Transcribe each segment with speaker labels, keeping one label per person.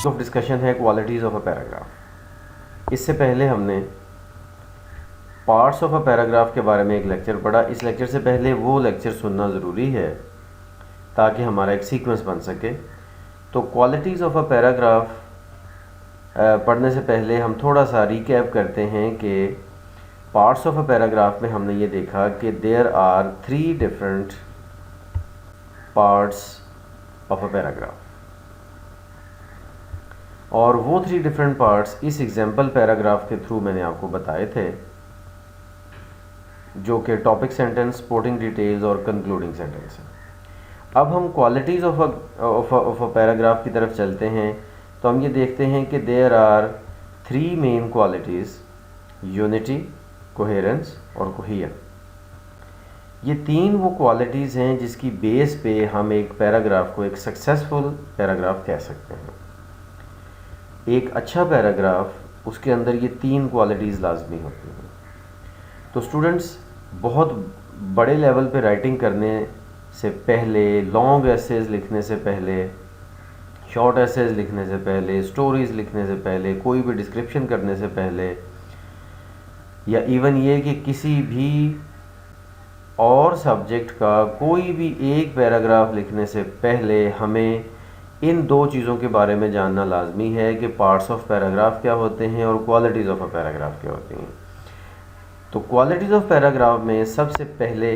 Speaker 1: Of discussion है qualities of a paragraph. इससे पहले हमने पार्ट्स ऑफ अ पैराग्राफ के बारे में एक लेक्चर पढ़ा। इस लेक्चर से पहले वो लेक्चर सुनना ज़रूरी है ताकि हमारा एक सीक्वेंस बन सके। तो क्वालिटीज़ ऑफ अ पैराग्राफ पढ़ने से पहले हम थोड़ा सा रिकैप करते हैं कि पार्ट्स ऑफ अ पैराग्राफ में हमने ये देखा कि there are 3 different parts of a paragraph, और वो 3 डिफरेंट पार्ट्स इस एग्जाम्पल पैराग्राफ के थ्रू मैंने आपको बताए थे, जो कि टॉपिक सेंटेंस, सपोर्टिंग डिटेल्स और कंक्लूडिंग सेंटेंस है। अब हम क्वालिटीज़ ऑफ अ पैराग्राफ की तरफ चलते हैं। तो हम ये देखते हैं कि there are 3 main qualities: unity, coherence और कोहेजन। ये 3 वो क्वालिटीज़ हैं जिसकी बेस पे हम एक पैराग्राफ को एक सक्सेसफुल पैराग्राफ कह सकते हैं। एक अच्छा पैराग्राफ, उसके अंदर ये 3 क्वालिटीज़ लाजमी होती हैं। तो स्टूडेंट्स, बहुत बड़े लेवल पे राइटिंग करने से पहले, लॉन्ग एसेज लिखने से पहले, शॉर्ट एसेज लिखने से पहले, स्टोरीज़ लिखने से पहले, कोई भी डिस्क्रिप्शन करने से पहले, या इवन ये कि किसी भी और सब्जेक्ट का कोई भी एक पैराग्राफ लिखने से पहले हमें इन 2 चीज़ों के बारे में जानना लाजमी है कि पार्ट्स ऑफ पैराग्राफ क्या होते हैं और क्वालिटीज़ ऑफ अ पैराग्राफ क्या होती हैं। तो क्वालिटीज़ ऑफ पैराग्राफ में सबसे पहले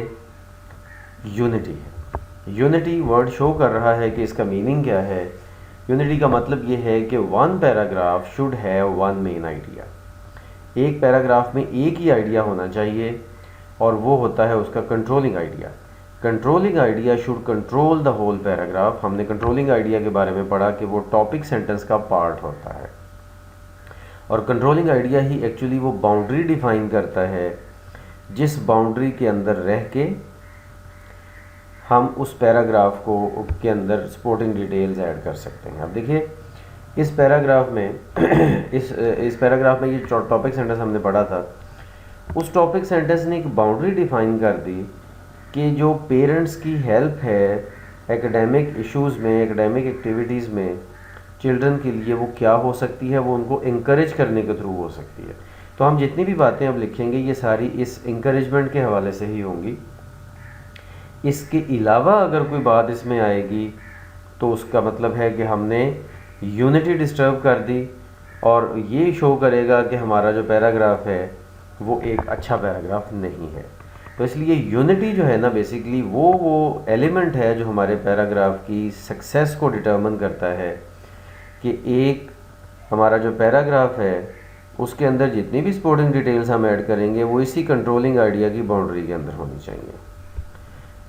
Speaker 1: यूनिटी है। यूनिटी वर्ड शो कर रहा है कि इसका मीनिंग क्या है। यूनिटी का मतलब ये है कि one paragraph should have one main idea. एक पैराग्राफ में एक ही आइडिया होना चाहिए, और वो होता है उसका controlling idea. Controlling idea should control the whole paragraph. हमने कंट्रोलिंग आइडिया के बारे में पढ़ा कि वो टॉपिक सेंटेंस का पार्ट होता है, और कंट्रोलिंग आइडिया ही एक्चुअली वो बाउंड्री डिफाइन करता है जिस बाउंड्री के अंदर रह के हम उस पैराग्राफ को के अंदर सपोर्टिंग डिटेल्स ऐड कर सकते हैं। अब देखिए, इस पैराग्राफ में इस पैराग्राफ में ये टॉपिक सेंटेंस हमने पढ़ा था, उस टॉपिक सेंटेंस ने एक बाउंड्री डिफाइन कर दी कि जो पेरेंट्स की हेल्प है एकेडमिक इश्यूज़ में, एकेडमिक एक्टिविटीज़ में चिल्ड्रन के लिए, वो क्या हो सकती है, वो उनको इंकरेज करने के थ्रू हो सकती है। तो हम जितनी भी बातें अब लिखेंगे ये सारी इस इंकरेजमेंट के हवाले से ही होंगी। इसके अलावा अगर कोई बात इसमें आएगी तो उसका मतलब है कि हमने यूनिटी डिस्टर्ब कर दी, और ये शो करेगा कि हमारा जो पैराग्राफ है वो एक अच्छा पैराग्राफ नहीं है। तो इसलिए यूनिटी जो है ना, बेसिकली वो एलिमेंट है जो हमारे पैराग्राफ की सक्सेस को डिटर्मिन करता है कि एक हमारा जो पैराग्राफ है उसके अंदर जितनी भी सपोर्टिंग डिटेल्स हम ऐड करेंगे वो इसी कंट्रोलिंग आइडिया की बाउंड्री के अंदर होनी चाहिए।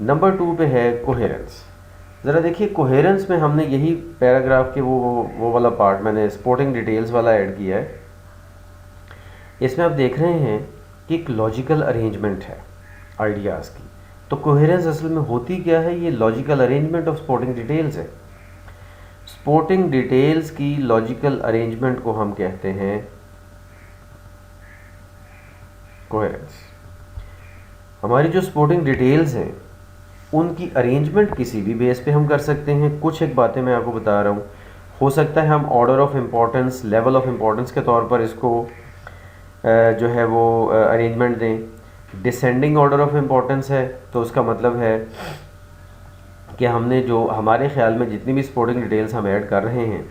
Speaker 1: नंबर 2 पे है कोहेरेंस। ज़रा देखिए, कोहेरेंस में हमने यही पैराग्राफ के वो वाला पार्ट मैंने सपोर्टिंग डिटेल्स वाला ऐड किया है। इसमें आप देख रहे हैं कि एक लॉजिकल अरेंजमेंट है आइडियाज़ की। तो कोहेरेंस असल में होती क्या है? ये logical arrangement of supporting details है। सपोर्टिंग डिटेल्स की लॉजिकल अरेंजमेंट को हम कहते हैं कोहेरेंस। हमारी जो सपोर्टिंग डिटेल्स हैं उनकी अरेंजमेंट किसी भी बेस पे हम कर सकते हैं। कुछ एक बातें मैं आपको बता रहा हूँ। हो सकता है हम order of importance, level of importance के तौर पर इसको जो है वो अरेंजमेंट दें। डिसेंडिंग ऑर्डर ऑफ इम्पोर्टेंस है तो उसका मतलब है कि हमने जो हमारे ख्याल में जितनी भी सपोर्टिंग डिटेल्स हम ऐड कर रहे हैं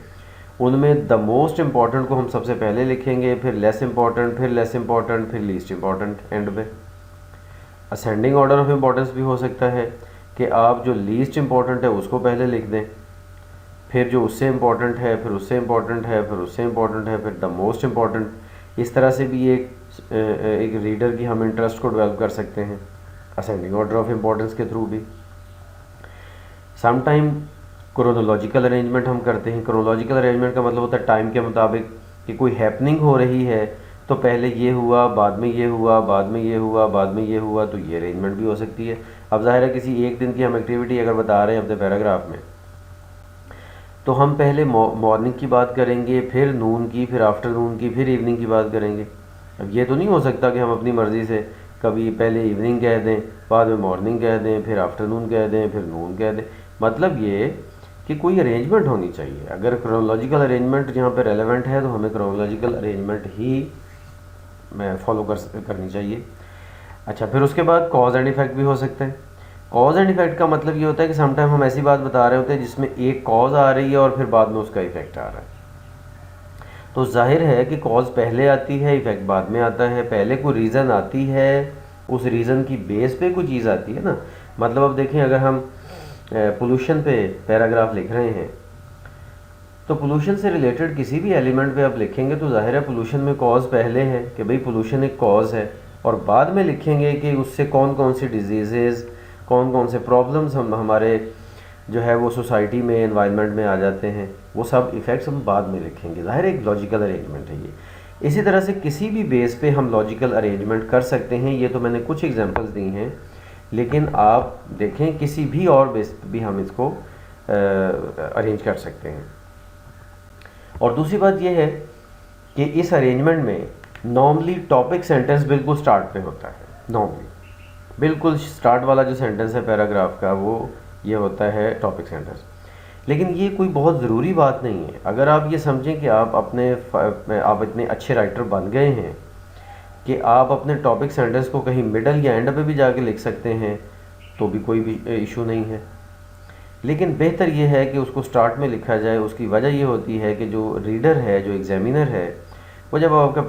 Speaker 1: उनमें द मोस्ट इम्पॉर्टेंट को हम सबसे पहले लिखेंगे, फिर लेस इम्पॉर्टेंट, फिर लेस इम्पॉर्टेंट, फिर लीस्ट इम्पॉर्टेंट एंड पे। असेंडिंग ऑर्डर ऑफ इम्पोर्टेंस भी हो सकता है कि आप जो लीस्ट इम्पॉर्टेंट है उसको पहले लिख दें, फिर जो उससे इम्पॉर्टेंट है, फिर उससे इम्पॉर्टेंट है, फिर उससे इम्पॉर्टेंट है, फिर द मोस्ट इम्पॉर्टेंट। इस तरह से भी एक रीडर की हम इंटरेस्ट को डेवलप कर सकते हैं असेंडिंग ऑर्डर ऑफ इम्पोर्टेंस के थ्रू भी। समटाइम क्रोनोलॉजिकल अरेंजमेंट हम करते हैं। क्रोनोलॉजिकल अरेंजमेंट का मतलब होता है टाइम के मुताबिक कि कोई हैपनिंग हो रही है तो पहले ये हुआ, बाद में ये हुआ, बाद में ये हुआ, बाद में ये हुआ, तो ये अरेंजमेंट भी हो सकती है। अब ज़ाहिर है किसी एक दिन की हम एक्टिविटी अगर बता रहे हैं अपने पैराग्राफ में, तो हम पहले मॉर्निंग की बात करेंगे, फिर नून की, फिर आफ्टरनून की, फिर इवनिंग की बात करेंगे। अब ये तो नहीं हो सकता कि हम अपनी मर्ज़ी से कभी पहले इवनिंग कह दें, बाद में मॉर्निंग कह दें, फिर आफ्टरनून कह दें, फिर नून कह दें। मतलब ये कि कोई अरेंजमेंट होनी चाहिए। अगर क्रोनोलॉजिकल अरेंजमेंट यहाँ पे रेलेवेंट है तो हमें क्रोनोलॉजिकल अरेंजमेंट ही फॉलो करनी चाहिए। अच्छा, फिर उसके बाद कॉज एंड इफेक्ट भी हो सकते हैं। कॉज एंड इफेक्ट का मतलब ये होता है कि समटाइम हम ऐसी बात बता रहे होते हैं जिसमें एक कॉज आ रही है और फिर बाद में उसका इफेक्ट आ रहा है। तो जाहिर है कि कॉज पहले आती है, इफेक्ट बाद में आता है। पहले कोई रीज़न आती है, उस रीज़न की बेस पे कोई चीज़ आती है ना। मतलब अब देखें, अगर हम पोल्यूशन पे पैराग्राफ लिख रहे हैं तो पोल्यूशन से रिलेटेड किसी भी एलिमेंट पे आप लिखेंगे तो जाहिर है पोल्यूशन में कॉज पहले है कि भाई पोल्यूशन एक कॉज है, और बाद में लिखेंगे कि उससे कौन कौन सी डिजीज़ेज़, कौन कौन से प्रॉब्लम्स हम हमारे जो है वो सोसाइटी में, एनवायरनमेंट में आ जाते हैं, वो सब इफ़ेक्ट्स हम बाद में लिखेंगे। ज़ाहिर एक लॉजिकल अरेंजमेंट है ये। इसी तरह से किसी भी बेस पे हम लॉजिकल अरेंजमेंट कर सकते हैं। ये तो मैंने कुछ एग्जांपल्स दी हैं, लेकिन आप देखें किसी भी और बेस पे भी हम इसको अरेंज कर सकते हैं। और दूसरी बात यह है कि इस अरेंजमेंट में नॉर्मली टॉपिक सेंटेंस बिल्कुल स्टार्ट पे होता है। नॉर्मली बिल्कुल स्टार्ट वाला जो सेंटेंस है पैराग्राफ का, वो ये होता है टॉपिक सेंटेंस। लेकिन ये कोई बहुत ज़रूरी बात नहीं है। अगर आप ये समझें कि आप इतने अच्छे राइटर बन गए हैं कि आप अपने टॉपिक सेंटेंस को कहीं मिडल या एंड पे भी जाके लिख सकते हैं, तो भी कोई भी इशू नहीं है। लेकिन बेहतर ये है कि उसको स्टार्ट में लिखा जाए। उसकी वजह ये होती है कि जो रीडर है, जो एग्जामिनर है, वो जब आपका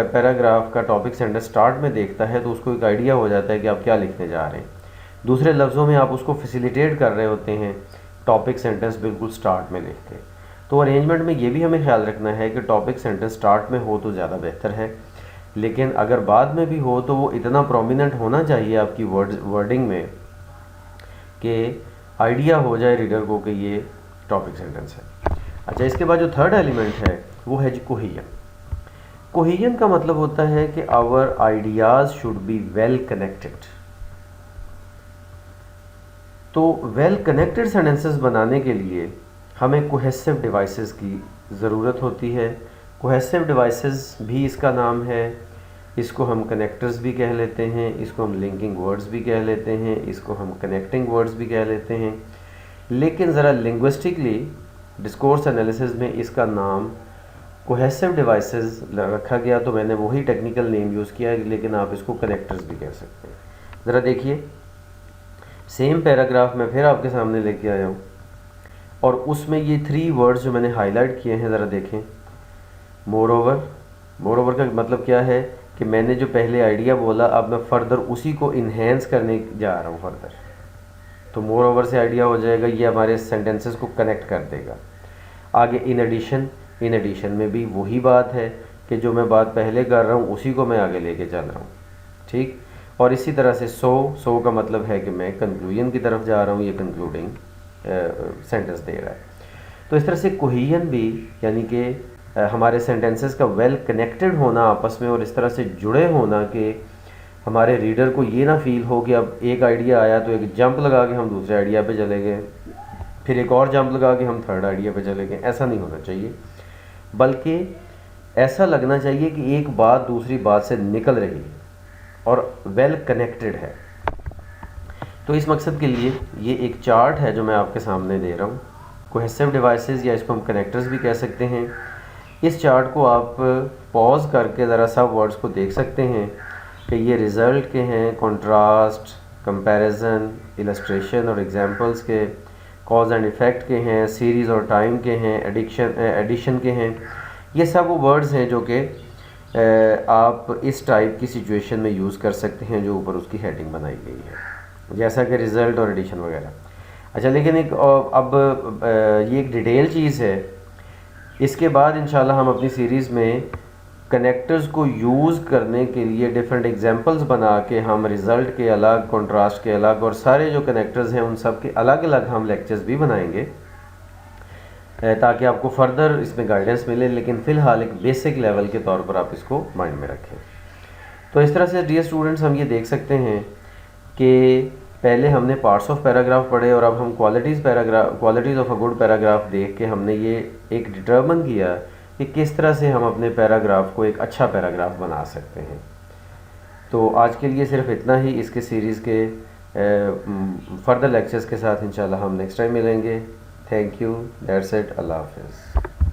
Speaker 1: पैराग्राफ का टॉपिक सेंटेंस स्टार्ट में देखता है तो उसको एक आइडिया हो जाता है कि आप क्या लिखने जा रहे हैं। दूसरे लफ्ज़ों में आप उसको फैसिलिटेट कर रहे होते हैं टॉपिक सेंटेंस बिल्कुल स्टार्ट में लिख के। तो अरेंजमेंट में ये भी हमें ख्याल रखना है कि टॉपिक सेंटेंस स्टार्ट में हो तो ज़्यादा बेहतर है, लेकिन अगर बाद में भी हो तो वो इतना प्रोमिनेंट होना चाहिए आपकी वर्डिंग में कि आइडिया हो जाए रीडर को कि ये टॉपिक सेंटेंस है। अच्छा, इसके बाद जो थर्ड एलिमेंट है वो है कोहेजन। कोहेजन का मतलब होता है कि our ideas should be well connected. तो वेल कनेक्टेड सेंटेंसेस बनाने के लिए हमें कोहेसिव डिवाइसेस की ज़रूरत होती है। कोहेसिव डिवाइसेस भी इसका नाम है। इसको हम कनेक्टर्स भी कह लेते हैं, इसको हम लिंकिंग वर्ड्स भी कह लेते हैं, इसको हम कनेक्टिंग वर्ड्स भी कह लेते हैं। लेकिन ज़रा लिंग्विस्टिकली डिस्कोर्स एनालिसिस में इसका नाम कोहेसिव डिवाइसेस रखा गया, तो मैंने वही टेक्निकल नेम यूज़ किया, लेकिन आप इसको कनेक्टर्स भी कह सकते हैं। ज़रा देखिए, सेम पैराग्राफ में फिर आपके सामने लेके आया हूँ और उसमें ये 3 वर्ड्स जो मैंने हाईलाइट किए हैं, ज़रा देखें। मोर ओवर का मतलब क्या है कि मैंने जो पहले आइडिया बोला, अब मैं फर्दर उसी को इन्हेंस करने जा रहा हूँ फर्दर। तो मोर ओवर से आइडिया हो जाएगा, ये हमारे सेंटेंसेस को कनेक्ट कर देगा। आगे इन एडिशन में भी वही बात है कि जो मैं बात पहले कर रहा हूँ उसी को मैं आगे लेके चल रहा हूँ, ठीक। और इसी तरह से सो का मतलब है कि मैं कंक्लूजन की तरफ जा रहा हूँ, ये कंक्लूडिंग सेंटेंस दे रहा है। तो इस तरह से कोहेजन भी, यानी कि हमारे सेंटेंसेस का वेल कनेक्टेड होना आपस में, और इस तरह से जुड़े होना कि हमारे रीडर को ये ना फील हो कि अब एक आइडिया आया तो एक जंप लगा के हम दूसरे आइडिया पे चले गए, फिर एक और जंप लगा के हम थर्ड आइडिया पे चले गए। ऐसा नहीं होना चाहिए, बल्कि ऐसा लगना चाहिए कि एक बात दूसरी बात से निकल रही है और वेल कनेक्टेड है। तो इस मकसद के लिए ये एक चार्ट है जो मैं आपके सामने दे रहा हूँ। कोहेसिव डिवाइसेस, या इसको हम कनेक्टर्स भी कह सकते हैं। इस चार्ट को आप पॉज करके ज़रा सब वर्ड्स को देख सकते हैं कि ये रिज़ल्ट के हैं, कंट्रास्ट, कंपैरिजन, इलस्ट्रेशन और एग्जांपल्स के, कॉज एंड इफ़ेक्ट के हैं, सीरीज़ और टाइम के हैं, एडिशन के हैं। ये सब वो वर्ड्स हैं जो कि आप इस टाइप की सिचुएशन में यूज़ कर सकते हैं जो ऊपर उसकी हेडिंग बनाई गई है, जैसा कि रिज़ल्ट और एडिशन वगैरह। अच्छा, लेकिन ये एक डिटेल चीज़ है। इसके बाद इंशाल्लाह हम अपनी सीरीज़ में कनेक्टर्स को यूज़ करने के लिए डिफरेंट एग्जांपल्स बना के हम रिज़ल्ट के अलग, कंट्रास्ट के अलग, और सारे जो कनेक्टर्स हैं उन सब के अलग अलग हम लेक्चर्स भी बनाएंगे ताकि आपको फर्दर इसमें गाइडेंस मिले। लेकिन फ़िलहाल एक बेसिक लेवल के तौर पर आप इसको माइंड में रखें। तो इस तरह से डियर स्टूडेंट्स, हम ये देख सकते हैं कि पहले हमने पार्ट्स ऑफ पैराग्राफ पढ़े और अब हम qualities of a good paragraph देख के हमने ये एक डिटर्मिन किया कि किस तरह से हम अपने पैराग्राफ को एक अच्छा पैराग्राफ बना सकते हैं। तो आज के लिए सिर्फ इतना ही। इसके सीरीज़ के फर्दर लेक्चर्स के साथ इंशाल्लाह हम नेक्स्ट टाइम मिलेंगे। थैंक यू, दैट्स इट, अल्लाह हाफिज़।